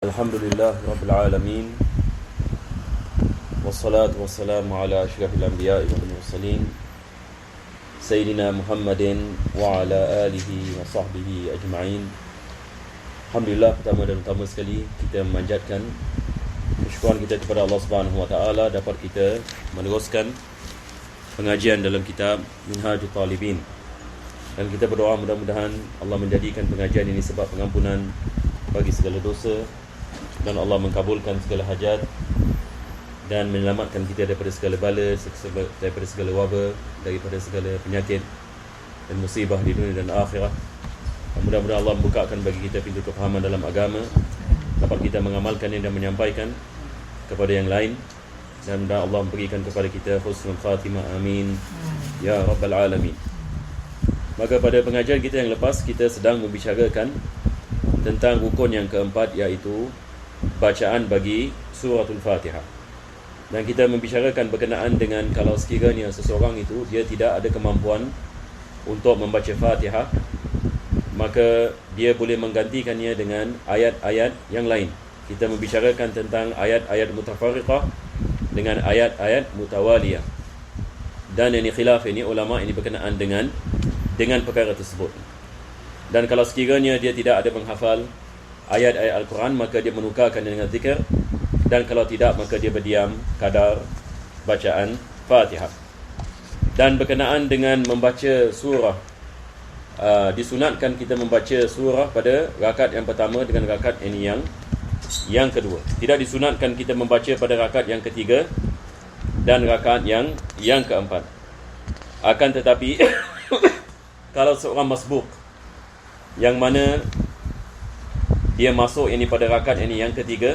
Alhamdulillah Rabbil Alamin. Wassalatu wassalamu ala asyrafil anbiya'i wal mursalin Sayyidina Muhammadin wa ala alihi wa sahbihi ajma'in. Alhamdulillah, pertama dan utama sekali kita memanjatkan kesyukuran kita kepada Allah Subhanahu wa taala dapat kita meneruskan pengajian dalam kitab Minhajul Talibin. Dan kita berdoa mudah-mudahan Allah menjadikan pengajian ini sebab pengampunan bagi segala dosa, dan Allah mengkabulkan segala hajat dan menyelamatkan kita daripada segala bala, daripada segala wabak, daripada segala penyakit dan musibah di dunia dan akhirat. Dan mudah-mudahan Allah membukakan bagi kita pintu kefahaman dalam agama, dapat kita mengamalkannya dan menyampaikan kepada yang lain, dan mudah Allah memberikan kepada kita husnul khatimah, amin ya rabbal alamin. Maka pada pengajian kita yang lepas, kita sedang membicarakan tentang rukun yang keempat, iaitu bacaan bagi suratul Fatihah. Dan kita membicarakan berkenaan dengan kalau sekiranya seseorang itu dia tidak ada kemampuan untuk membaca Fatihah, maka dia boleh menggantikannya dengan ayat-ayat yang lain. Kita membicarakan tentang ayat-ayat mutafarriqah dengan ayat-ayat mutawaliyah. Dan ini khilaf, ini ulama ini berkenaan dengan perkara tersebut. Dan kalau sekiranya dia tidak ada menghafal ayat-ayat Al-Quran, maka dia menukarkan dengan zikir. Dan kalau tidak, maka dia berdiam kadar bacaan Fatihah. Dan berkenaan dengan membaca surah, disunatkan kita membaca surah pada rakaat yang pertama dengan rakaat ini yang kedua. Tidak disunatkan kita membaca pada rakaat yang ketiga dan rakaat yang keempat. Akan tetapi kalau seorang masbuk yang mana dia masuk ini pada rakaat ini yang ketiga,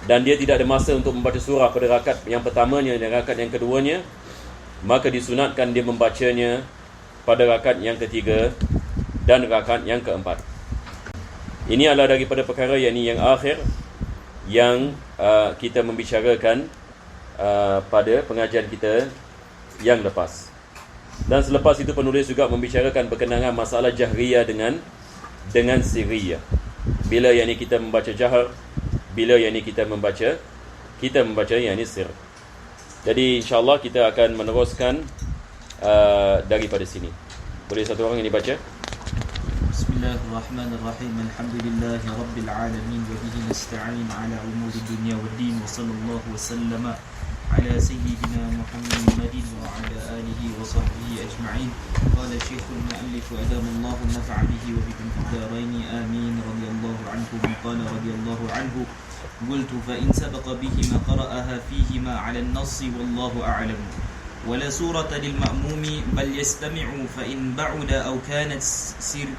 dan dia tidak ada masa untuk membaca surah pada rakaat yang pertamanya dan rakaat yang keduanya, maka disunatkan dia membacanya pada rakaat yang ketiga dan rakaat yang keempat. Ini adalah daripada perkara yang akhir yang kita membicarakan pada pengajian kita yang lepas. Dan selepas itu penulis juga membicarakan berkenaan masalah jahriyah dengan sirriyah. Bila yang ini kita membaca jahar, bila yang ini kita membaca yang ini sir. Jadi insyaAllah kita akan meneruskan daripada sini. Boleh satu orang ini baca? Bismillahirrahmanirrahim. Alhamdulillahi rabbil alamin wa bihi nasta'in ala umuri dunya waddin, wa sallallahu wa sallama ala sayyidina Muhammadin wa ala alihi wa sahbihi ajma'in. Qala syekhul mu'allif wa adamallahu nafa'a bihi wa bikum fid darain, amin. Radiyallahu anhu qala radiyallahu anhu qultu fa in sabaqa bihi ma qara'aha fihi ma 'ala an-nass wallahu a'lam. ولا سورة للمأموم بل يستمع فإن بعد أو كانت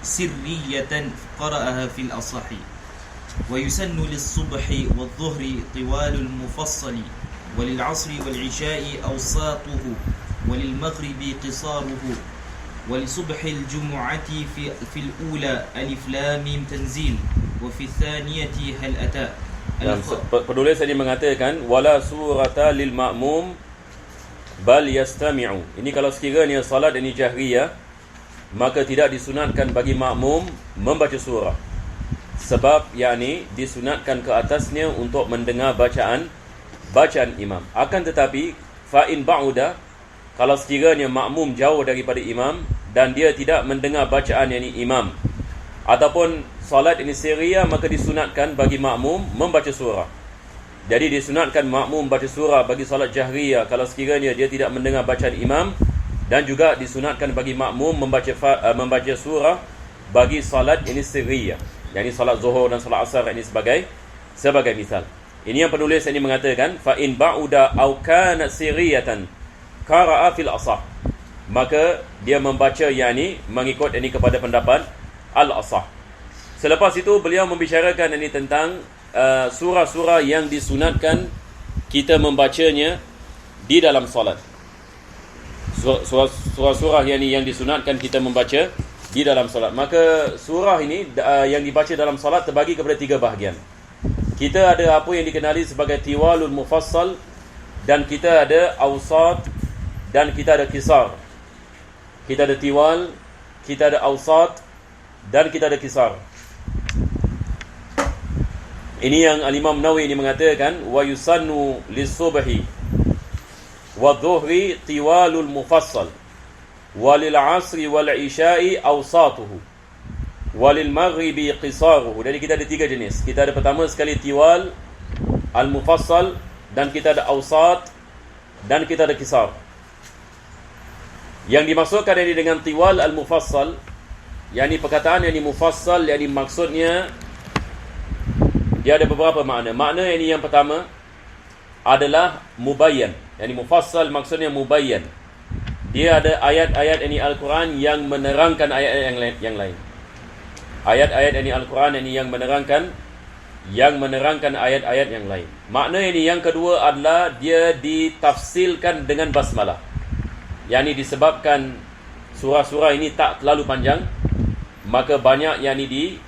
سرية قرأها في الأصح. ويسن للصبح والظهر طوال المفصل، وللعصر والعشاء أوساطه، وللمغرب قصاره، ولصبح الجمعة في الأولى ألف لام تنزيل، وفي الثانية هل أتى. Penulis ini mengatakan wala surata lil ma'mum bal yastami'u. Ini kalau sekiranya salat ini jahriyah, maka tidak disunatkan bagi makmum membaca surah, sebab yakni disunatkan ke atasnya untuk mendengar bacaan imam. Akan tetapi fa in ba'uda, kalau sekiranya makmum jauh daripada imam dan dia tidak mendengar bacaan yakni imam, ataupun salat ini sirriyah, maka disunatkan bagi makmum membaca surah. Jadi disunatkan makmum baca surah bagi salat jahriyah kalau sekiranya dia tidak mendengar bacaan imam, dan juga disunatkan bagi makmum membaca surah bagi salat ini sirriyah, yakni salat zuhur dan salat asar ini sebagai misal. Ini yang penulis ini mengatakan fa in ba'uda au kana sirriyatan qara'a fil asah, maka dia membaca yakni mengikut ini kepada pendapat al-asah. Selepas itu beliau membicarakan ini tentang surah-surah yang disunatkan kita membacanya di dalam solat. Surah-surah yang disunatkan kita membaca di dalam solat. Maka surah ini yang dibaca dalam solat terbagi kepada 3 bahagian. Kita ada apa yang dikenali sebagai tiwalul mufassal, dan kita ada awsat, dan kita ada kisar. Kita ada tiwal, kita ada awsat, dan kita ada kisar. Ini yang Al-Imam Nawawi ini mengatakan wa yusannu lis-subhi wa dhuhri tiwalul mufassal wa lil 'asri wal 'isya'i awsatuhu wa lil maghribi qisaruhu. Jadi kita ada 3 jenis. Kita ada pertama sekali tiwal al-mufassal, dan kita ada awsat, dan kita ada qisar. Yang dimaksudkan ini dengan tiwal al-mufassal, yakni perkataan yang mufassal, yakni maksudnya dia ada beberapa makna. Makna yang pertama adalah mubayyan. Yani mufassal maksudnya mubayyan. Dia ada ayat-ayat Al-Quran yang menerangkan ayat-ayat yang lain. Ayat-ayat Al-Quran yang menerangkan ayat-ayat yang lain. Makna yang kedua adalah dia ditafsilkan dengan basmalah. Yani disebabkan surah-surah ini tak terlalu panjang, maka banyak yang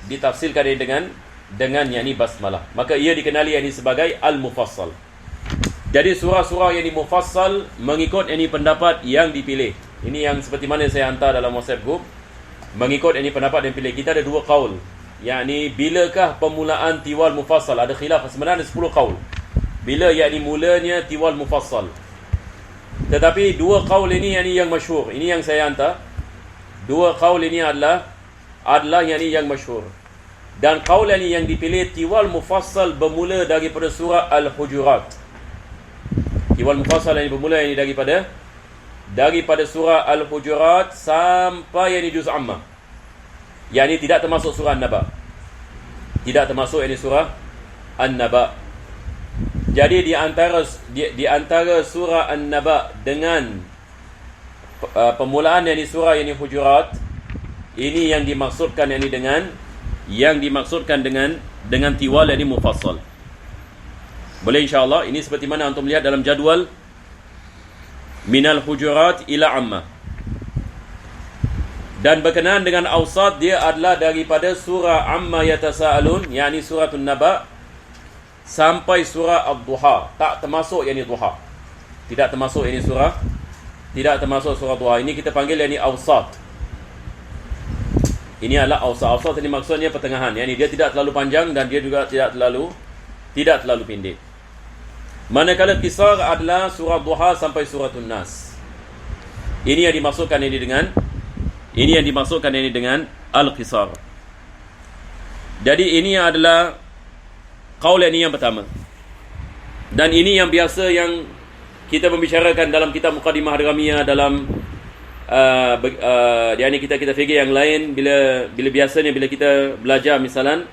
ditafsirkan dengan yakni basmalah. Maka ia dikenali yakni sebagai al-mufassal. Jadi surah-surah yang mufassal mengikut yakni pendapat yang dipilih. Ini yang seperti mana saya hantar dalam WhatsApp group. Mengikut yakni pendapat yang dipilih. Kita ada 2 qaul. Yakni bilakah permulaan tiwal mufassal? Ada khilaf, sebenarnya 10 qaul. Bila yakni mulanya tiwal mufassal. Tetapi 2 qaul ini yakni yang masyhur. Ini yang saya hantar. 2 qaul ini adalah yakni yang masyhur. Dan qaul yang dipilih tiwal mufassal bermula daripada surah Al-Hujurat. Tiwal mufassal yang bermula daripada surah Al-Hujurat sampai yang juz amma. Yang ini tidak termasuk surah An-Naba. Tidak termasuk ini surah An-Naba. Jadi di antara surah An-Naba dengan permulaan yang surah yang Hujurat, ini yang dimaksudkan dengan tiwal yang mufassal. Boleh insya-Allah. Ini seperti mana antum lihat dalam jadual minal hujurat ila amma. Dan berkenaan dengan awsat, dia adalah daripada surah Amma Yatasaalun, yakni suratun Naba, sampai surah Ad-Duha. Tak termasuk yakni duha. Tidak termasuk surah duha. Ini kita panggil yakni awsat. Ini adalah awsat. Awsat ini maksudnya pertengahan. Yani dia tidak terlalu panjang dan dia juga tidak terlalu pendek. Manakala qisar adalah surah Duha sampai suratun Nas. Ini yang dimaksudkan dengan al-qisar. Jadi ini adalah qaul yang pertama. Dan ini yang biasa yang kita membicarakan dalam kitab Muqaddimah Hadramiyah, dalam yakni kita fikir yang lain. Bila biasanya bila kita belajar misalan,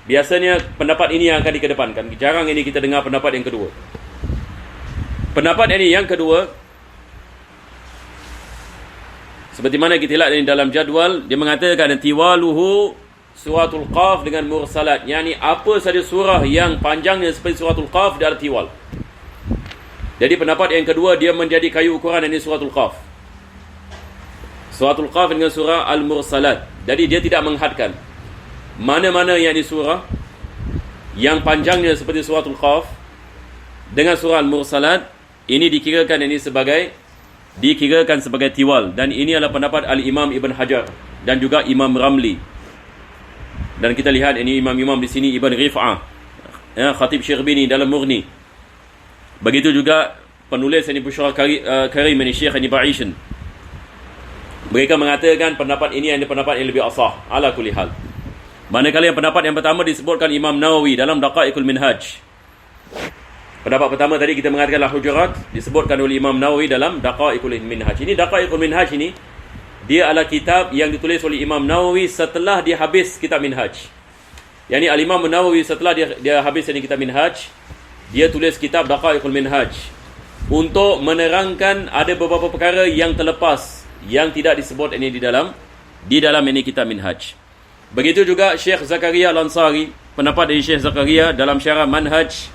biasanya pendapat ini yang akan dikedepankan. Jarang ini kita dengar pendapat yang kedua. Pendapat ini yang kedua, seperti mana kita lihat dalam jadual, dia mengatakan tiwaluhu suratul Qaf dengan mursalat. Yani apa saja surah yang panjangnya seperti suratul Qaf, dia ada tiwal. Jadi pendapat yang kedua, dia menjadi kayu ukuran ini suratul Qaf. Suratul Qaf dengan surah Al-Mursalat. Jadi dia tidak menghadkan mana-mana yang di surah yang panjangnya seperti suratul Qaf dengan surah Al-Mursalat, ini dikirakan sebagai tiwal. Dan ini adalah pendapat Al-Imam Ibn Hajar dan juga Imam Ramli. Dan kita lihat ini imam-imam di sini, Ibn Rif'ah, Khatib Syirbini dalam Mughni. Begitu juga penulis ini Bushra Karim ini Syekh ini Ba'ishan. Mereka mengatakan pendapat ini yang lebih asah ala kulli hal. Manakala yang pendapat yang pertama disebutkan Imam Nawawi dalam Daqaiqul Minhaj. Pendapat pertama tadi kita mengatakan Al-Hujurat, disebutkan oleh Imam Nawawi dalam Daqaiqul Minhaj. Ini Daqaiqul Minhaj ini, dia adalah kitab yang ditulis oleh Imam Nawawi setelah dia habis kitab Minhaj. Yani Al-Imam Nawawi setelah dia habis ini kitab Minhaj, dia tulis kitab Daqaiqul Minhaj untuk menerangkan ada beberapa perkara yang terlepas, yang tidak disebut ini di dalam ini kitab Minhaj. Begitu juga Syekh Zakaria Al-Ansari, pendapat dari Syekh Zakaria dalam syarah Manhaj.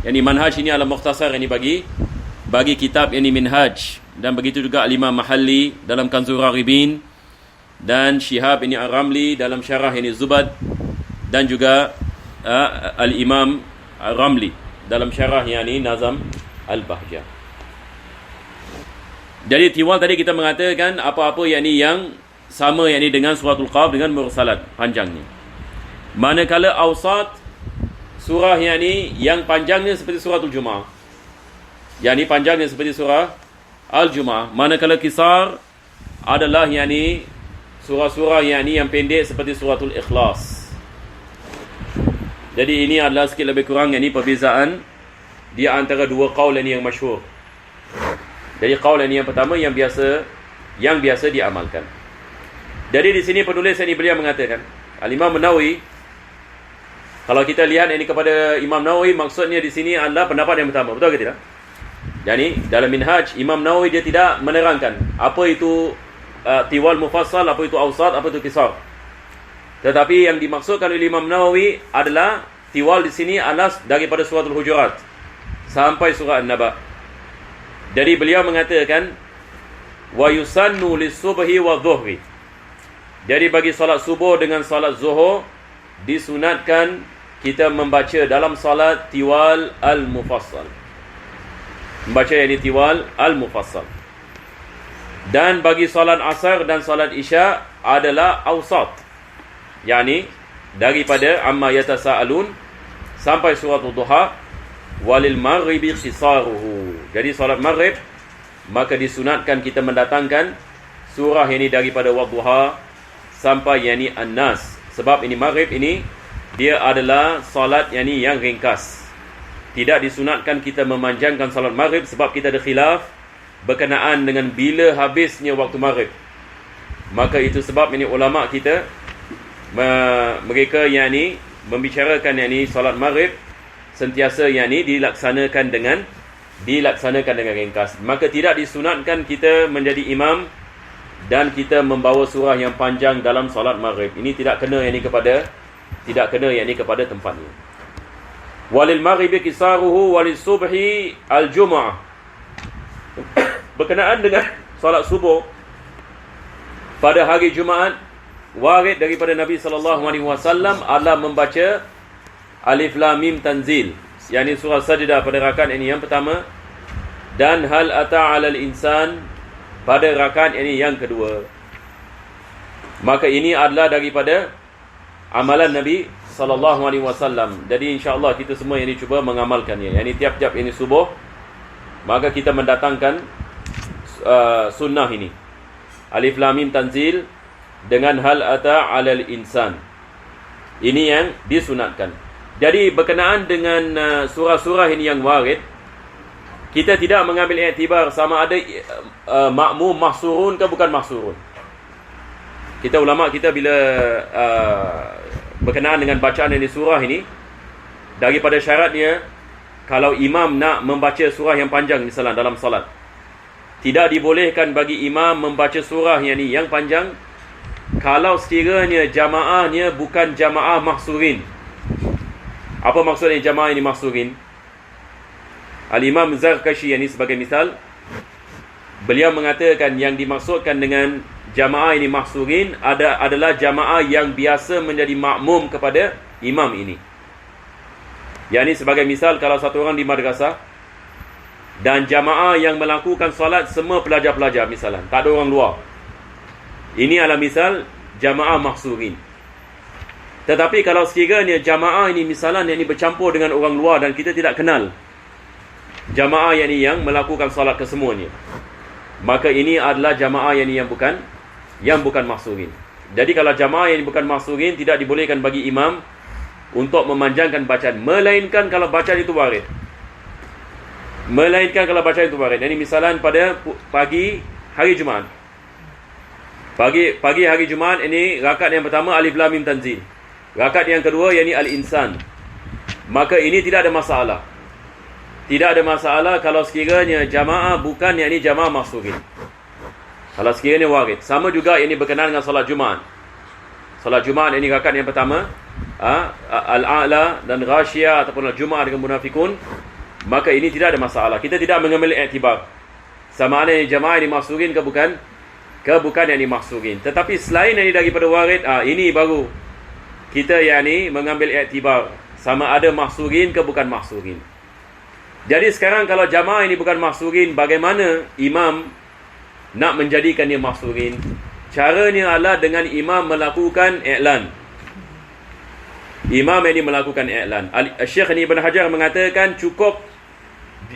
Yani Manhaj ini adalah mukhtasar ini bagi kitab ini Minhaj. Dan begitu juga Al-Imam Mahalli dalam Kanzur Raribin, dan Syihab ini Ar-Ramli dalam syarah ini Zubad, dan juga Al-Imam Ar-Ramli dalam syarah ini Nazam Al-Bahjah. Jadi tiwal tadi kita mengatakan apa-apa yang sama dengan suratul Qaf dengan mursalat panjangnya. Manakala awsat, surah yang panjangnya seperti suratul Jumu'ah. Panjangnya seperti surah Al-Jumu'ah. Manakala kisar adalah surah-surah yang pendek seperti suratul Ikhlas. Jadi ini adalah sikit lebih kurang perbezaan di antara dua qaul yang masyhur. Jadi qaul yang pertama yang biasa diamalkan. Jadi di sini penulis beliau mengatakan, Al-Imam Nawawi, kalau kita lihat kepada Imam Nawawi, maksudnya di sini adalah pendapat yang pertama. Betul ke tidak? Dalam Minhaj, Imam Nawawi dia tidak menerangkan apa itu tiwal mufassal, apa itu awsat, apa itu kisar. Tetapi yang dimaksudkan oleh Imam Nawawi adalah tiwal di sini adalah daripada suratul Hujurat sampai surah An-Naba. Jadi beliau mengatakan wa yusannu lis-subhi wa dhuhri. Jadi bagi solat subuh dengan solat zuhur disunatkan kita membaca dalam solat tiwal al-mufassal. Membaca tiwal al-mufassal. Dan bagi solat asar dan solat isya adalah awsat. Daripada amma yatasaalun sampai surah Duha, walil maghribi khisaruhu. Jadi solat maghrib maka disunatkan kita mendatangkan surah daripada Wadduha sampai An-Nas. Sebab maghrib dia adalah solat yang ringkas. Tidak disunatkan kita memanjangkan solat maghrib sebab kita ada khilaf berkenaan dengan bila habisnya waktu maghrib. Maka itu sebab ulama kita mereka membicarakan solat maghrib sentiasa dilaksanakan dengan ringkas. Maka tidak disunatkan kita menjadi imam dan kita membawa surah yang panjang dalam solat maghrib. Ini tidak kena kepada tempatnya. Walil maghribi kisaruhu walil subhi al-jumu'ah. Berkenaan dengan solat subuh pada hari Jumaat, warid daripada Nabi SAW adalah membaca Alif Lam Mim Tanzil, surah Sajdah pada rakaat yang pertama, dan Hal Ata 'alal Insan pada rakaat yang kedua. Maka ini adalah daripada amalan Nabi SAW. Jadi insya-Allah kita semua cuba mengamalkannya. Tiap-tiap subuh maka kita mendatangkan sunnah ini, Alif Lam Mim Tanzil dengan Hal Ata 'alal Insan. Ini yang disunatkan. Jadi berkenaan dengan surah-surah yang warid, kita tidak mengambil iktibar sama ada makmum mahsurun ke bukan mahsurun. Ulama kita bila berkenaan dengan bacaan surah ini, daripada syaratnya kalau imam nak membaca surah yang panjang misalnya dalam salat, tidak dibolehkan bagi imam membaca surah yang panjang kalau sekiranya jamaahnya bukan jamaah mahsurin. Apa maksudnya jamaah mahsurin? Al-Imam Zarkashi sebagai misal, beliau mengatakan yang dimaksudkan dengan jamaah mahsurin adalah jamaah yang biasa menjadi makmum kepada imam ini. Sebagai misal, kalau satu orang di madrasah dan jamaah yang melakukan solat semua pelajar-pelajar misalnya, tak ada orang luar. Ini adalah misal jamaah mahsurin. Tetapi kalau sekiranya jamaah misalnya bercampur dengan orang luar dan kita tidak kenal jamaah yang melakukan solat kesemuanya, maka ini adalah jamaah yang bukan mahsurin. Jadi kalau jamaah yang bukan mahsurin, tidak dibolehkan bagi imam untuk memanjangkan bacaan, melainkan kalau bacaan itu warid. Jadi misalnya pada pagi hari Jumaat. Pagi hari Jumaat rakaat yang pertama Alif Lam Mim Tanzil. Rakaat yang kedua Al-Insan. Maka ini tidak ada masalah. Tidak ada masalah kalau sekiranya jamaah bukan jamaah mahsurin. Kalau sekiranya warid. Sama juga berkenaan dengan solat Jumaat. Solat Jumaat rakaat yang pertama Al-A'la dan Ghashiyah ataupun Al-Jumu'ah dengan Munafikun, maka ini tidak ada masalah. Kita tidak mengambil iktibar sama ada jamaah mahsurin ke bukan mahsurin. Tetapi selain daripada warid, ini baru kita mengambil iktibar sama ada mahsurin ke bukan mahsurin. Jadi sekarang kalau jamaah bukan mahsurin, bagaimana imam nak menjadikan dia mahsurin? Caranya adalah dengan imam melakukan i'lan. Imam ini melakukan i'lan. Syekh Ibn Hajar mengatakan cukup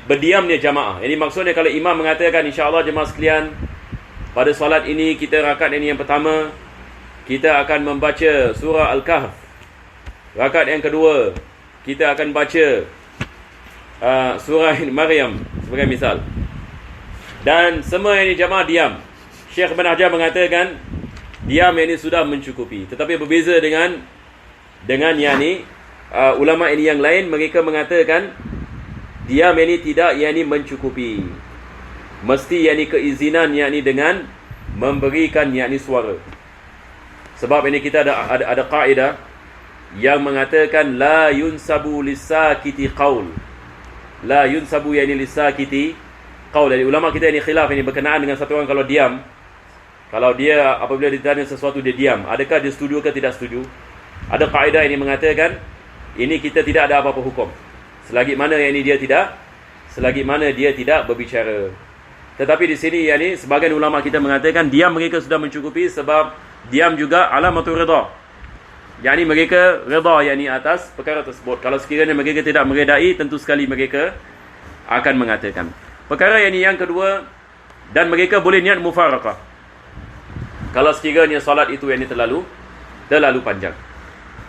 berdiamnya jamaah. Ini maksudnya kalau imam mengatakan insya-Allah jemaah sekalian, pada solat ini kita rakaat ini yang pertama kita akan membaca surah Al-Kahf. Rakaat yang kedua kita akan baca surah Maryam sebagai misal. Dan semua ini jamaah diam. Syekh Ibn Hajar mengatakan diam ini sudah mencukupi. Tetapi berbeza dengan yakni ulama ini yang lain, mereka mengatakan diam ini tidak yakni mencukupi. Mesti yakni keizinan yakni dengan memberikan yakni suara. Sebab ini kita ada kaedah yang mengatakan la yunsabu lisakiti qaul. La yunsabu yakni lisakiti qaul. Jadi ulama kita ini khilaf ini berkenaan dengan satu orang kalau diam. Kalau dia apabila ditanya sesuatu dia diam, adakah dia setuju ke tidak setuju? Ada kaedah ini mengatakan ini kita tidak ada apa-apa hukum. Selagi mana yang ini dia tidak berbicara. Tetapi di sini yakni sebagian ulama kita mengatakan diam mereka sudah mencukupi, sebab diam juga alamatul ridha. Yakni mereka redha yakni atas perkara tersebut. Kalau sekiranya mereka tidak meredai, tentu sekali mereka akan mengatakan. Perkara yang kedua, dan mereka boleh niat mufaraqah. Kalau sekiranya solat itu yang terlalu panjang.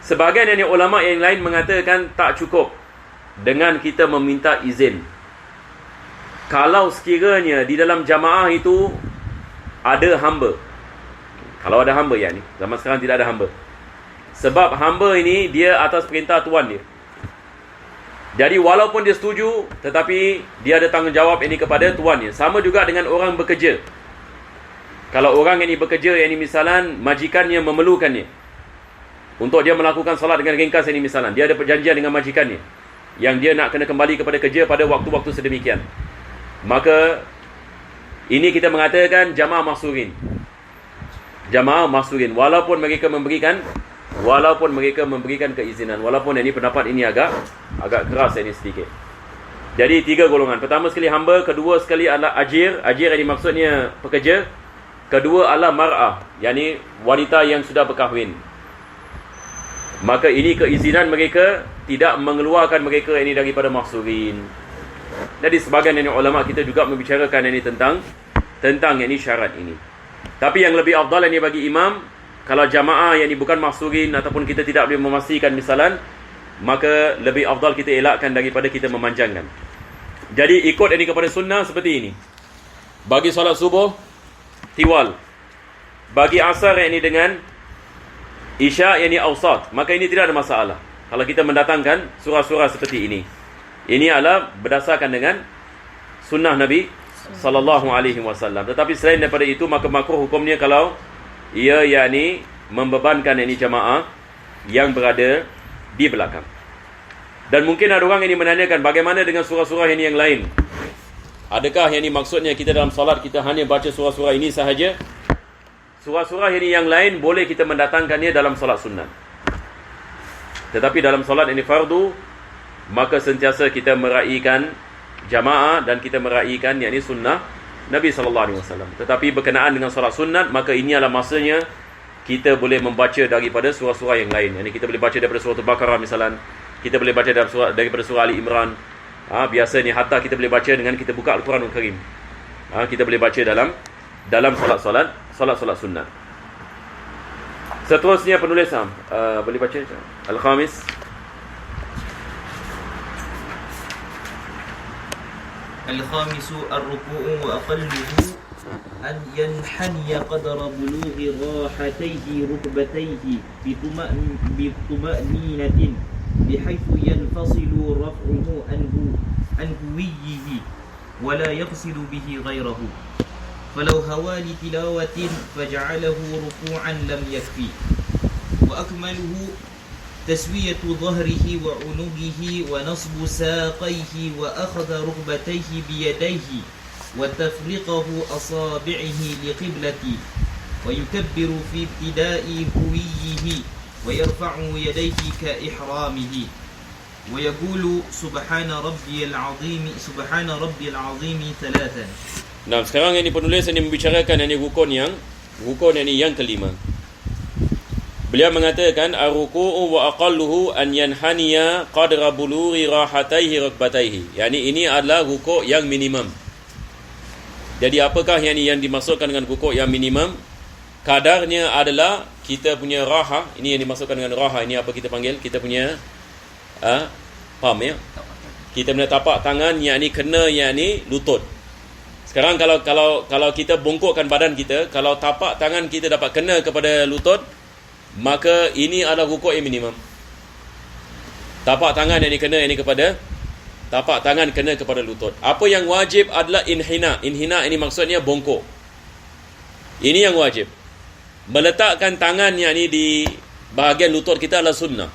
Sebahagian yang ulama yang lain mengatakan tak cukup dengan kita meminta izin. Kalau sekiranya di dalam jamaah itu ada hamba. Kalau ada hamba yakni, zaman sekarang tidak ada hamba. Sebab hamba ini dia atas perintah tuan dia. Jadi walaupun dia setuju, tetapi dia ada tanggungjawab ini kepada tuannya. Sama juga dengan orang bekerja. Kalau orang ini bekerja, yang ini misalan majikannya memerlukannya untuk dia melakukan solat dengan ringkas, ini misalan dia ada perjanjian dengan majikannya yang dia nak kena kembali kepada kerja pada waktu-waktu sedemikian, maka ini kita mengatakan jamaah mahsurin. Jamaah mahsurin walaupun mereka memberikan keizinan, walaupun ini pendapat ini agak keras ini sedikit. Jadi 3 golongan. Pertama sekali hamba, kedua sekali adalah ajir. Ajir ini maksudnya pekerja. Kedua adalah mar'ah, yakni wanita yang sudah berkahwin. Maka ini keizinan mereka tidak mengeluarkan mereka ini daripada mahsurin. Jadi sebagian ini ulama kita juga membicarakan ini tentang ini syarat ini. Tapi yang lebih afdal ini bagi imam, kalau jamaah yang ini bukan mahsurin ataupun kita tidak boleh memastikan misalan, maka lebih afdal kita elakkan daripada kita memanjangkan. Jadi ikut ini kepada sunnah seperti ini. Bagi solat subuh tiwal. Bagi asar yang ini dengan isya yang ini awsat, maka ini tidak ada masalah. Kalau kita mendatangkan surah-surah seperti ini. Ini adalah berdasarkan dengan sunnah Nabi sallallahu alaihi wasallam. Tetapi selain daripada itu, maka makruh hukumnya kalau ia yakni membebankan ini jamaah yang berada di belakang. Dan mungkin ada orang ini menanyakan bagaimana dengan surah-surah ini yang lain? Adakah yang ini maksudnya kita dalam solat kita hanya baca surah-surah ini sahaja? Surah-surah ini yang lain boleh kita mendatangkannya dalam solat sunat. Tetapi dalam solat ini fardu, maka sentiasa kita meraihkan jamaah dan kita meraihkan yakni sunnah Nabi SAW. Tetapi berkenaan dengan solat sunat, maka ini adalah masanya kita boleh membaca daripada surah-surah yang lain. Yani kita boleh baca daripada surah Al-Baqarah misalan, kita boleh baca daripada surah Ali Imran. Biasa ni hatta kita boleh baca dengan kita buka Al-Quranul Karim. Kita boleh baca dalam solat sunat. Seterusnya penulis boleh baca Al-Khamis. الخامس الركوع وأقله أن ينحني قدر بلوغ راحتيه ركبتيه بطمأنينة بحيث ينفصل رفعه عن هويه ولا يقصد به غيره، فلو هوى لتلاوة فجعله ركوعا لم يكفي. وأكمله تسوية ظهره وعنقه ونصب ساقيه وأخذ ركبتيه بيديه وتفرقه أصابعه لقبلة، ويكبر في ابتداء هويه ويرفع يديه كإحرامه ويقول سبحان ربي العظيم ثلاثا. Nah, sekarang ini penulis ini membicarakan ini rukun yang kelima. Beliau mengatakan ar-ruku'u wa aqalluhu an yanhaniya qadra bulughi rahataihi rukbataihi. Yani ini adalah rukuk yang minimum. Jadi apakah yang dimaksudkan dengan rukuk yang minimum? Kadarnya adalah kita punya raha, ini yang dimaksudkan dengan raha, ini apa kita panggil? Kita punya paham ya? Kita punya tapak tangan yang ni kena yang ni lutut. Sekarang kalau kita bongkokkan badan kita, kalau tapak tangan kita dapat kena kepada lutut, maka ini adalah rukuk yang minimum. Tapak tangan yang ni kena yang ni kepada tapak tangan kena kepada lutut. Apa yang wajib adalah inhina. Inhina ini maksudnya bongkok. Ini yang wajib. Meletakkan tangan yang ni di bahagian lutut kita adalah sunnah.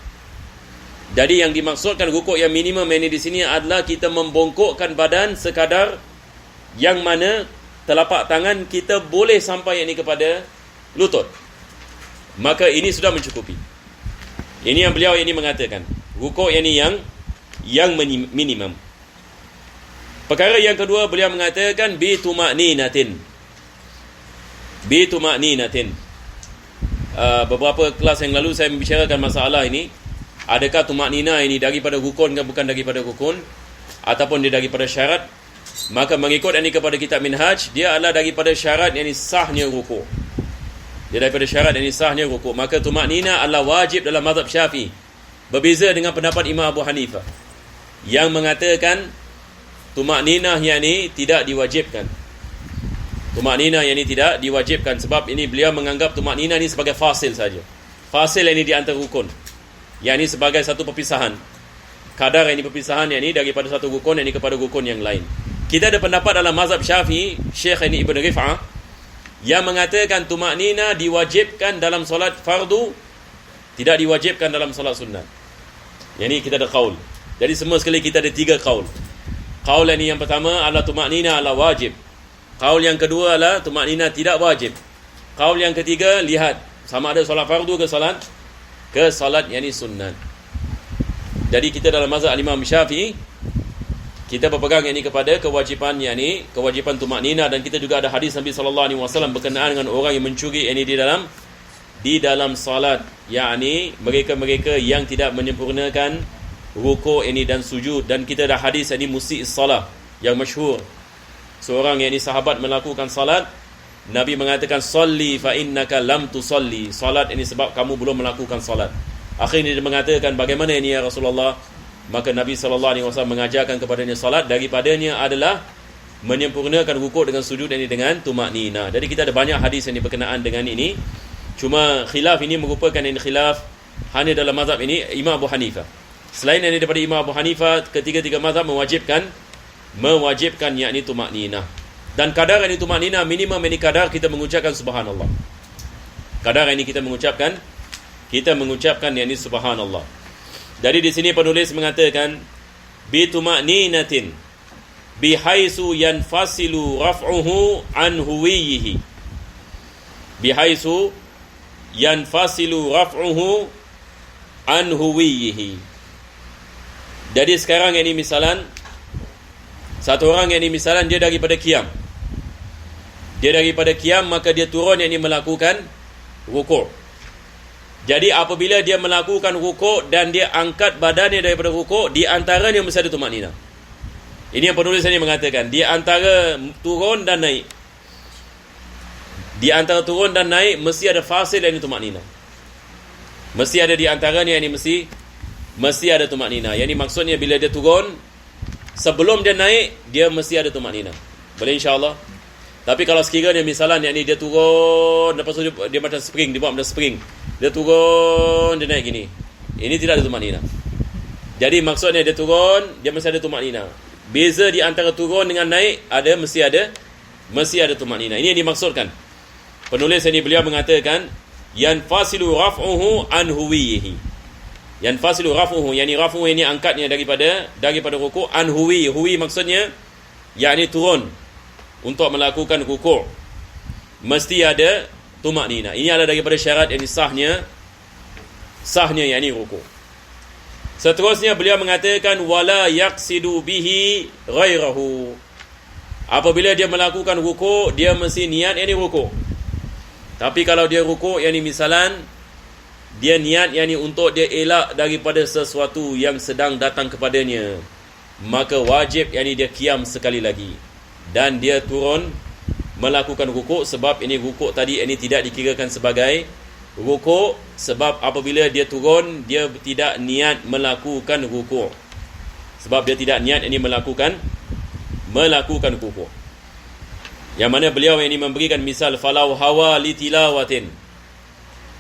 Jadi yang dimaksudkan rukuk yang minimum ini di sini adalah kita membongkokkan badan sekadar yang mana telapak tangan kita boleh sampai yang ni kepada lutut. Maka ini sudah mencukupi. Ini yang beliau ini mengatakan. Rukuk yang ni yang minimum. Perkara yang kedua beliau mengatakan bi tuma'ninatin. Beberapa kelas yang lalu saya membicarakan masalah ini. Adakah tuma'nina ini daripada rukun ke bukan daripada rukun, ataupun dia daripada syarat? Maka mengikut ini kepada kitab Minhaj, dia adalah daripada syarat yang sahnya rukuk. Dia daripada syarat yang sahnya rukuk. Maka tuma'nina adalah wajib dalam mazhab Syafi'i. Berbeza dengan pendapat Imam Abu Hanifah yang mengatakan tuma'ninah yang ini tidak diwajibkan. Tuma'ninah yang ini tidak diwajibkan sebab ini beliau menganggap tuma'ninah ini sebagai fasil saja. Fasil ini di antara rukun. Yang ini sebagai satu perpisahan. Kadar ini perpisahan yang ini daripada satu rukun yang ini kepada rukun yang lain. Kita ada pendapat dalam mazhab Syafi'i, Syekh ini Ibn Rif'ah, yang mengatakan tuma'ninah diwajibkan dalam solat fardu, tidak diwajibkan dalam solat sunnah. Yang ini kita ada qaul. Jadi semua sekali kita ada 3 qaul. Qaul yang pertama adalah tuma'ninah adalah wajib. Qaul yang kedua adalah tuma'ninah tidak wajib. Qaul yang ketiga, lihat sama ada solat fardu ke solat yang ini sunnah. Jadi kita dalam mazhab Imam Syafi'i, kita berpegang yang ini kepada kewajipan yang ini, kewajipan tuma'ninah, dan kita juga ada hadis Nabi SAW berkenaan dengan orang yang mencuri ini di dalam salat, yakni mereka-mereka yang tidak menyempurnakan rukuk ini dan sujud. Dan kita ada hadis ini musi'is salah yang masyhur. Seorang yang ini sahabat melakukan salat, Nabi mengatakan salli fa innaka lam tusalli. Salat ini sebab kamu belum melakukan salat. Akhirnya dia mengatakan, bagaimana ini ya Rasulullah? Maka Nabi SAW mengajarkan kepadanya salat daripadanya adalah menyempurnakan rukuk dengan sujud ini dengan tuma'ninah. Jadi kita ada banyak hadis yang berkenaan dengan ini. Cuma khilaf ini merupakan khilaf hanya dalam mazhab ini Imam Abu Hanifah. Selain ini daripada Imam Abu Hanifah, ketiga-tiga mazhab mewajibkan yakni tuma'ninah. Dan kadar ini tuma'ninah minimum ini kadar kita mengucapkan subhanallah. Kadar ini kita mengucapkan yakni subhanallah. Jadi di sini penulis mengatakan bi tuma'ninatin bihaisu yanfasilu raf'uhu an huwiyihi. Bihaisu yanfasilu raf'uhu an huwiyihi. Jadi sekarang ini misalan satu orang yang ini misalan dia daripada qiyam. Dia daripada qiyam maka dia turun yang ini melakukan rukuk. Jadi apabila dia melakukan rukuk dan dia angkat badannya daripada rukuk, di antaranya mesti ada tuma'ninah. Ini yang penulis ini mengatakan, di antara turun dan naik. Di antara turun dan naik mesti ada fasil yang ini tuma'ninah. Mesti ada di antaranya yang ini mesti ada tuma'ninah. Yang ini maksudnya bila dia turun, sebelum dia naik, dia mesti ada tuma'ninah. Boleh insyaAllah? Tapi kalau sekiranya misalnya yang ni dia turun, lepas tu dia macam spring, dia buat macam spring. Dia turun, dia naik gini. Ini tidak ada tuma'ninah. Jadi maksudnya dia turun, dia mesti ada tuma'ninah. Beza di antara turun dengan naik mesti ada tuma'ninah. Ini yang dimaksudkan. Penulis ini beliau mengatakan yanfasilu raf'uhu an huwiyihi. Yanfasilu raf'uhu, yakni raf'uhu ini angkatnya daripada rukuk, an huwi maksudnya yakni turun untuk melakukan rukuk mesti ada tuma'ninah. Ini adalah daripada syarat yang sahnya yakni rukuk. Seterusnya beliau mengatakan wala yaqsidu bihi ghairahu. Apabila dia melakukan rukuk, dia mesti niat yakni rukuk. Tapi kalau dia rukuk yakni misalan dia niat yakni untuk dia elak daripada sesuatu yang sedang datang kepadanya, maka wajib yakni dia qiyam sekali lagi, dan dia turun melakukan rukuk. Sebab ini rukuk tadi ini tidak dikirakan sebagai rukuk, sebab apabila dia turun dia tidak niat melakukan rukuk, sebab dia tidak niat ini melakukan rukuk. Yang mana beliau ini memberikan misal falau hawa li tilawatin,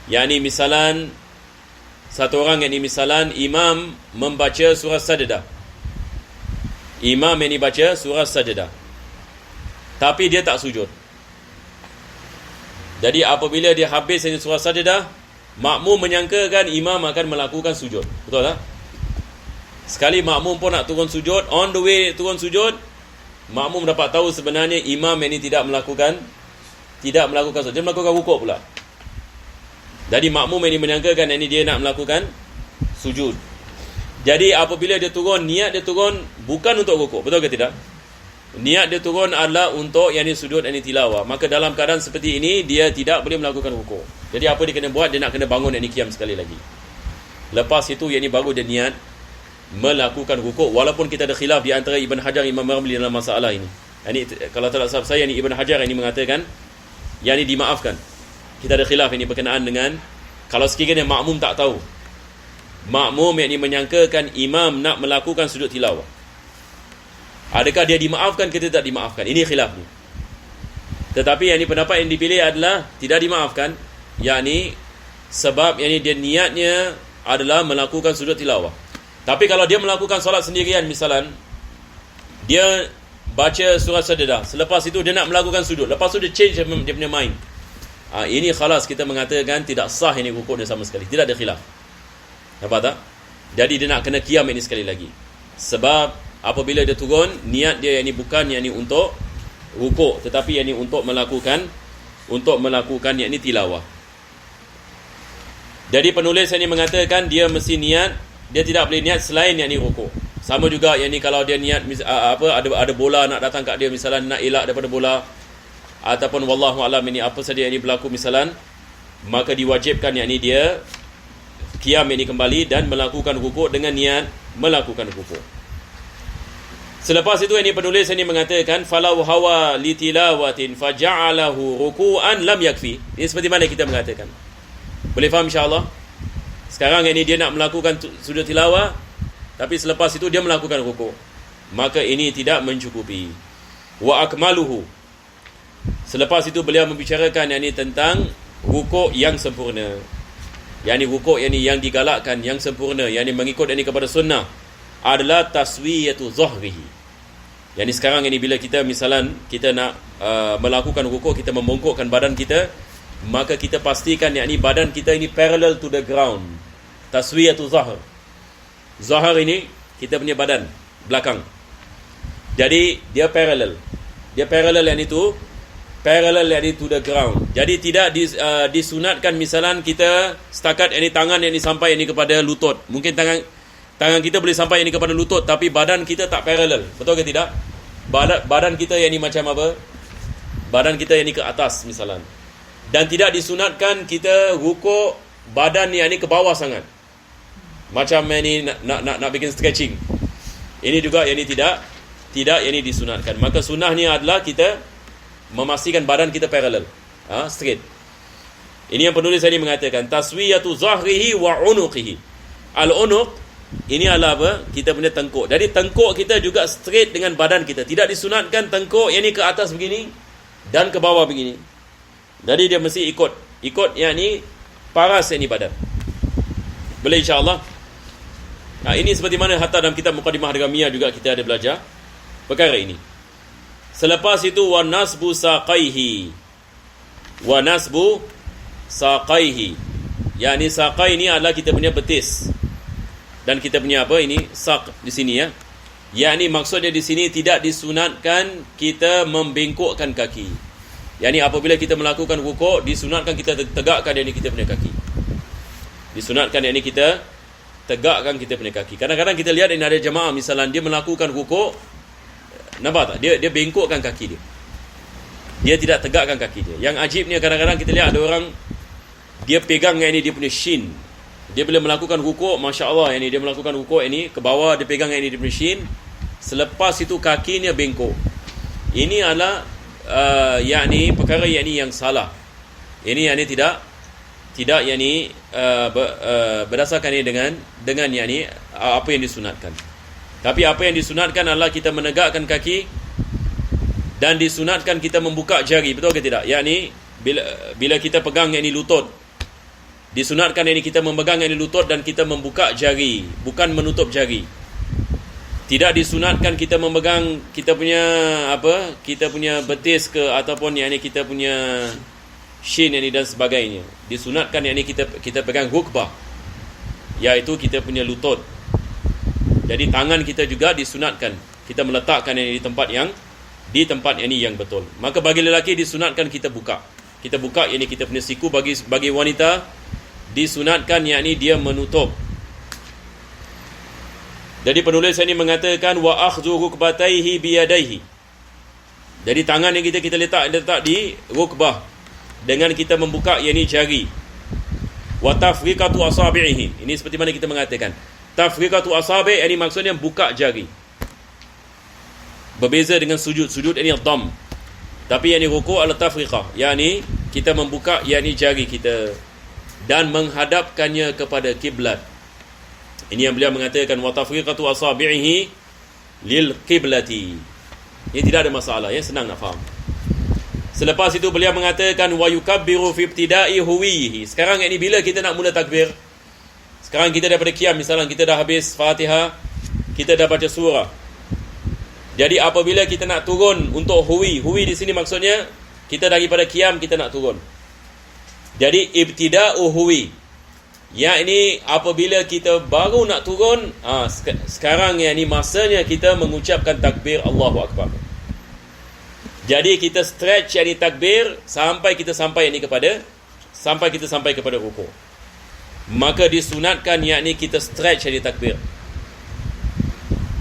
yakni misalan satu orang, yakni misalan imam membaca surah sajdah, imam ini baca surah sajdah tapi dia tak sujud. Jadi apabila dia habis ini surah sajdah, makmum menyangkakan imam akan melakukan sujud. Betul tak? Sekali makmum pun nak turun sujud, on the way turun sujud, makmum dapat tahu sebenarnya imam ini tidak melakukan sujud, dia melakukan rukuk pula. Jadi makmum ini menyangkakan ini dia nak melakukan sujud. Jadi apabila dia turun, niat dia turun bukan untuk rukuk, betul ke tidak? Niat dia turun adalah untuk yakni sujud, yakni tilawah. Maka dalam keadaan seperti ini dia tidak boleh melakukan rukuk. Jadi apa dia kena buat? Dia nak kena bangun yakni qiyam sekali lagi. Lepas itu yakni baru dia niat melakukan rukuk. Walaupun kita ada khilaf di antara Ibn Hajar Imam Ramli dalam masalah ini. Ini kalau tak salah saya, ini Ibn Hajar ini mengatakan yakni dimaafkan. Kita ada khilaf ini berkenaan dengan kalau sekiranya makmum tak tahu, makmum yakni menyangkakan imam nak melakukan sujud tilawah, adakah dia dimaafkan ke tidak dimaafkan? Ini khilaf ni. Tetapi yang ini pendapat yang dipilih adalah tidak dimaafkan, yakni sebab yakni dia niatnya adalah melakukan sujud tilawah. Tapi kalau dia melakukan solat sendirian, misalan dia baca surah sajdah, selepas itu dia nak melakukan sujud, lepas tu dia change dia punya mind, ini khalas kita mengatakan tidak sah ini rukuk dia sama sekali, tidak ada khilaf. Nampak tak? Jadi dia nak kena qiyam ini sekali lagi. Sebab apabila dia turun, niat dia yang ini bukan yang ini untuk rukuk, tetapi yang ini untuk melakukan yang ini tilawah. Jadi penulis yang ini mengatakan dia mesti niat, dia tidak boleh niat selain yang ini rukuk. Sama juga yang ini kalau dia niat ada bola nak datang kat dia, misalnya nak elak daripada bola, ataupun wallahu alam ini apa saja yang ini berlaku misalan, maka diwajibkan yang ini dia qiyam ini kembali dan melakukan rukuk dengan niat melakukan rukuk. Selepas itu ini penulis ini mengatakan falau hawa li tilawatin faja'alahu ruku'an lam yakfi. Ini seperti mana kita mengatakan. Boleh faham insya-Allah? Sekarang ini dia nak melakukan sujud tilawah, tapi selepas itu dia melakukan rukuk, maka ini tidak mencukupi. Wa akmaluhu. Selepas itu beliau membicarakan yang ini tentang rukuk yang sempurna. Yang ini rukuk yang digalakkan, yang sempurna, yang ini mengikut yang ini kepada sunnah, adalah taswiyatu zahrihi. Yang ini sekarang ini bila kita misalan kita nak melakukan rukuk, kita membongkokkan badan kita, maka kita pastikan yang ini badan kita ini parallel to the ground. Taswiyatu zahr. Zahr ini kita punya badan belakang. Jadi dia parallel. Dia parallel yang itu parallel yang to the ground. Jadi tidak disunatkan misalan kita setakat yang ini tangan yang ini sampai yang ini kepada lutut. Mungkin tangan kita boleh sampai yang ini kepada lutut, tapi badan kita tak parallel. Betul ke tidak? Badan kita yang ini macam apa? Badan kita yang ini ke atas misalan. Dan tidak disunatkan kita rukuk badan yang ini ke bawah sangat. Macam yang ini nak bikin stretching. Ini juga yang ini tidak yang ini disunatkan. Maka sunnahnya adalah kita memastikan badan kita parallel, straight. Ini yang penulis ini mengatakan taswiyatu zahrihi wa unuqihi. Al-unuq ini adalah apa? Kita punya tengkuk. Jadi tengkuk kita juga straight dengan badan kita. Tidak disunatkan tengkuk yang ini ke atas begini dan ke bawah begini. Jadi dia mesti ikut yang ini paras yang ini badan. Boleh insya-Allah. Ini seperti mana hatta dalam kitab Muqaddimah Hadramiyah juga kita ada belajar perkara ini. Selepas itu wa nasbu saqaihi. Wa nasbu saqaihi. Yakni saqai ini adalah kita punya betis. Dan kita punya apa ini? Saq di sini ya. Yakni maksudnya di sini tidak disunatkan kita membengkokkan kaki. Yakni apabila kita melakukan rukuk, disunatkan kita tegakkan yakni kita punya kaki. Disunatkan yakni kita tegakkan kita punya kaki. Kadang-kadang kita lihat ini ada jemaah misalnya dia melakukan rukuk, nampak tak? Dia bengkokkan kaki dia. Dia tidak tegakkan kaki dia. Yang ajibnya kadang-kadang kita lihat ada orang dia pegang yang ini dia punya shin. Dia bila melakukan rukuk, masya-Allah, dia melakukan rukuk ke bawah, dia pegang di mesin. Selepas itu kakinya bengkok. Ini adalah perkara yang salah. Ini tidak berdasarkan dengan apa yang disunatkan. Tapi apa yang disunatkan adalah kita menegakkan kaki dan disunatkan kita membuka jari, betul ke tidak? Bila kita pegang lutut, disunatkan kita memegang lutut dan kita membuka jari, bukan menutup jari. Tidak disunatkan kita memegang kita punya betis ke ataupun kita punya shin dan sebagainya. Disunatkan kita pegang rukbah, iaitu kita punya lutut. Jadi tangan kita juga disunatkan kita meletakkan di tempat yang betul. Maka bagi lelaki disunatkan kita buka. Kita buka kita punya siku. Bagi wanita disunatkan dia menutup. Jadi penulis ini mengatakan wa akhdhu rukbatayhi biyadayhi. Jadi tangan yang kita letak di rukbah dengan kita membuka jari. Wa tafriqatu asabi'ihi. Ini seperti mana kita mengatakan. Tafriqatu asabi' ini maksudnya buka jari. Berbeza dengan sujud. Sujud ini dham. Tapi rukuk adalah tafriqah. Kita membuka jari kita dan menghadapkannya kepada kiblat. Ini yang beliau mengatakan wa tafriqatu asabi'ihi lil qiblati. Ini tidak ada masalah, senang nak faham. Selepas itu beliau mengatakan wa yukabbiru fi ibtida'i huwihi. Sekarang bila kita nak mula takbir, sekarang kita daripada qiyam, misalnya kita dah habis Fatihah, kita dah baca surah. Jadi apabila kita nak turun untuk huwi di sini maksudnya kita daripada qiyam kita nak turun. Jadi ibtida'u huwi. Apabila kita baru nak turun, sekarang masanya kita mengucapkan takbir Allahu Akbar. Jadi kita stretch takbir sampai kita sampai kepada rukuk. Maka disunatkan kita stretch takbir.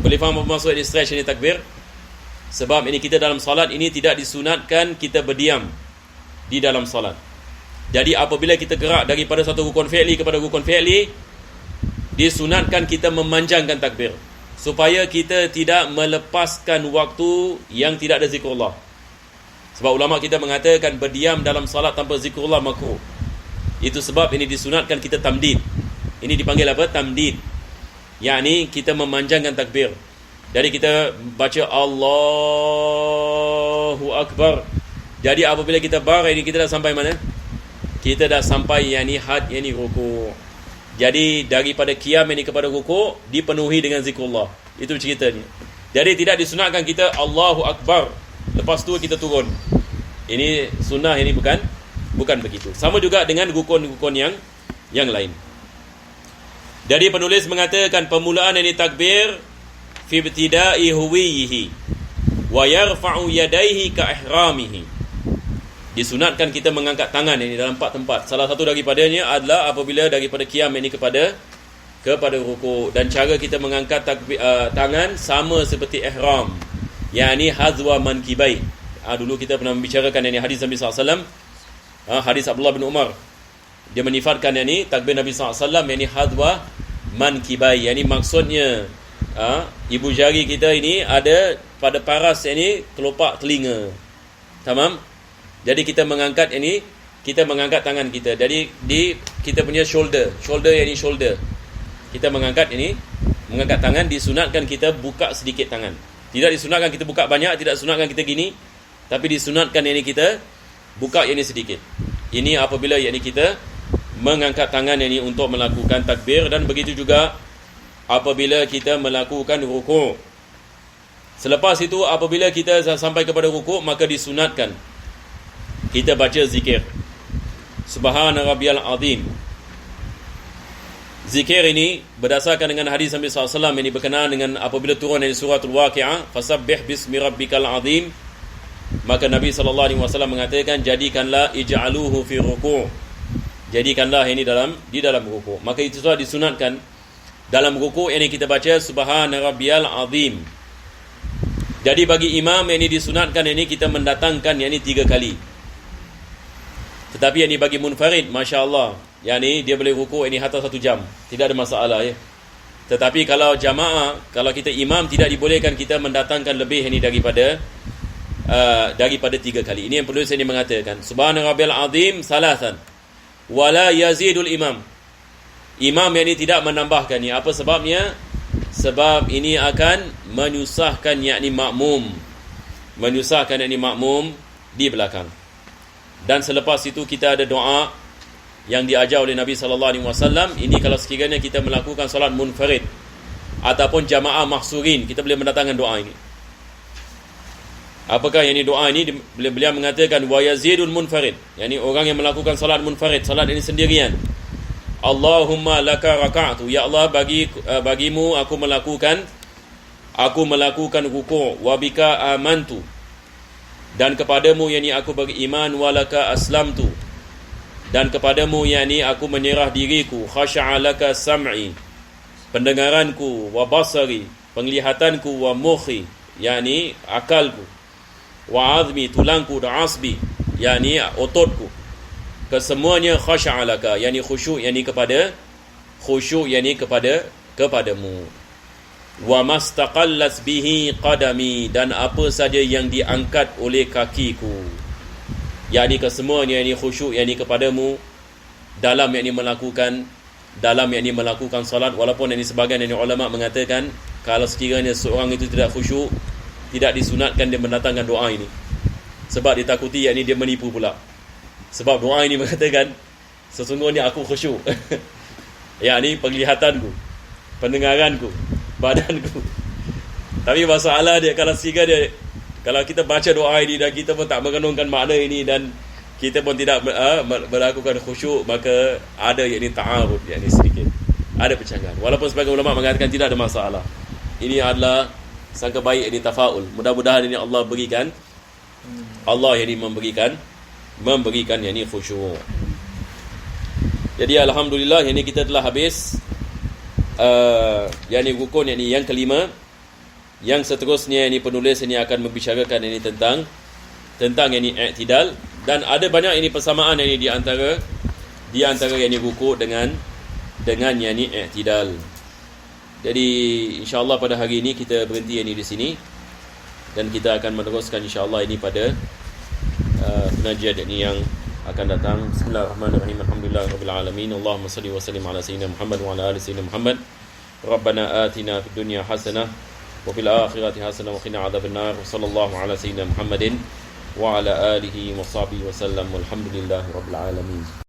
Boleh faham apa maksud di stretch takbir? Sebab kita dalam salat ini tidak disunatkan kita berdiam di dalam salat. Jadi apabila kita gerak daripada satu rukun fi'li kepada rukun fi'li, disunatkan kita memanjangkan takbir supaya kita tidak melepaskan waktu yang tidak ada zikrullah. Sebab ulama kita mengatakan berdiam dalam salat tanpa zikrullah makruh. Itu sebab ini disunatkan kita tamdid. Ini dipanggil apa? Tamdid. Kita memanjangkan takbir. Jadi kita baca Allahu Akbar. Jadi apabila kita kita dah sampai mana? Kita dah sampai had rukuk. Jadi daripada qiyam kepada rukuk dipenuhi dengan zikrullah. Itu ceritanya. Jadi tidak disunatkan kita Allahu Akbar lepas tu kita turun. Ini sunnah, ini bukan begitu. Sama juga dengan rukun-rukun yang lain. Jadi penulis mengatakan permulaan takbir fi ibtida'i huwihi wa yarfa'u yadayhi ka ihramihi. Disunatkan kita mengangkat tangan dalam 4 tempat. Salah satu daripadanya adalah apabila daripada qiyam kepada rukuk, dan cara kita mengangkat tangan sama seperti ihram. Hazwa mankibai. Dulu kita pernah membicarakan hadis Nabi SAW. Hadis Abdullah bin Umar. Dia menyifatkan takbir Nabi SAW hadwa mankibai. Maksudnya ibu jari kita ini ada pada paras kelopak telinga. Tamam? Jadi kita mengangkat kita mengangkat tangan kita. Jadi kita punya shoulder. Kita mengangkat tangan, disunatkan kita buka sedikit tangan. Tidak disunatkan kita buka banyak, tidak disunatkan kita gini, tapi disunatkan kita buka sedikit. Ini apabila kita mengangkat tangan untuk melakukan takbir, dan begitu juga apabila kita melakukan rukuk. Selepas itu apabila kita sampai kepada rukuk, maka disunatkan kita baca zikir Subhana rabbiyal azim. Zikir ini berdasarkan dengan hadis Nabi SAW ini berkenaan dengan apabila turun dari suratul Waqi'ah, fasabbih bismi rabbikal azim. Maka Nabi SAW mengatakan jadikanlah ij'aluhu fi ruku'. Jadikanlah ini di dalam ruku'. Maka itu sudah disunatkan dalam ruku' ini kita baca Subhana rabbiyal azim. Jadi bagi imam ini disunatkan kita mendatangkan 3 kali. Tetapi bagi munfarid, masya-Allah, yakni dia boleh rukuk ini hatta 1 jam, tidak ada masalah ya. Tetapi kalau jamaah, kalau kita imam, tidak dibolehkan kita mendatangkan lebih ini daripada 3 kali. Ini yang perlu saya mengatakan. Subhana rabbiyal azim salasan wala yazidul imam. Imam yang ini tidak menambahkan ni. Apa sebabnya? Sebab ini akan menyusahkan yakni makmum. Menyusahkan yakni makmum di belakang. Dan selepas itu kita ada doa yang diajar oleh Nabi SAW. Ini kalau sekiranya kita melakukan solat munfarid ataupun jamaah mahsurin, kita boleh mendatangkan doa ini. Apakah yang ini doa ini? Beliau mengatakan wa yazidul munfarid, yakni orang yang melakukan solat munfarid, solat ini sendirian. Allahumma laka raka'tu, ya Allah bagimu aku melakukan ruku', wa bika amantu, dan kepadamu yakni aku beriman, walaka aslamtu, dan kepadamu yakni aku menyerah diriku, khasha'a laka sam'i, pendengaranku, wa basari, penglihatanku, wa mukhi, yakni akalku, wa azmi, tulangku, dan asbi, yakni ototku, kesemuanya khasha'a laka, yakni khusyuk yakni kepadamu. Wa mastaqallat bihi qadami, dan apa saja yang diangkat oleh kakiku, yakni kesemuanya yakni khusyuk yakni kepadamu dalam yakni melakukan solat. Walaupun yakni sebahagian yakni ulama mengatakan kalau sekiranya seorang itu tidak khusyuk, tidak disunatkan dia mendatangkan doa ini, sebab ditakuti yakni dia menipu pula. Sebab doa ini mengatakan sesungguhnya aku khusyuk yakni penglihatanku, pendengaranku, badanku. Tapi masalah dia kalau sekiranya kalau kita baca doa ini dan kita pun tak merenungkan makna ini dan kita pun tidak melakukan khusyuk, maka ada yakni ta'arud, yakni sedikit ada percanggahan. Walaupun sebagian ulama mengatakan tidak ada masalah. Ini adalah sangka baik, yakni tafaul. Mudah-mudahan ini Allah berikan, Allah yakni memberikan yakni khusyuk. Jadi alhamdulillah yakni kita telah habis yakni rukun yakni yang kelima. Yang seterusnya ini penulis ini akan membicarakan ini tentang ini i'tidal, dan ada banyak ini persamaan ini di antara ini rukuk dengan yang ini i'tidal. Jadi insya-Allah pada hari ini kita berhenti ini di sini dan kita akan meneruskan insya-Allah ini pada pengajian ini yang akan datang. Bismillahirrahmanirrahim. Alhamdulillahirabbil alamin. Allahumma shalli wa sallim ala sayyidina Muhammad wa ala ali sayyidina Muhammad. Rabbana atina fid dunya hasanah wa fil akhirati hasanah wa qina adzabannar. Sallallahu ala sayyidina Muhammadin wa ala alihi wa sahbihi wa sallam. Walhamdulillahirabbil alamin.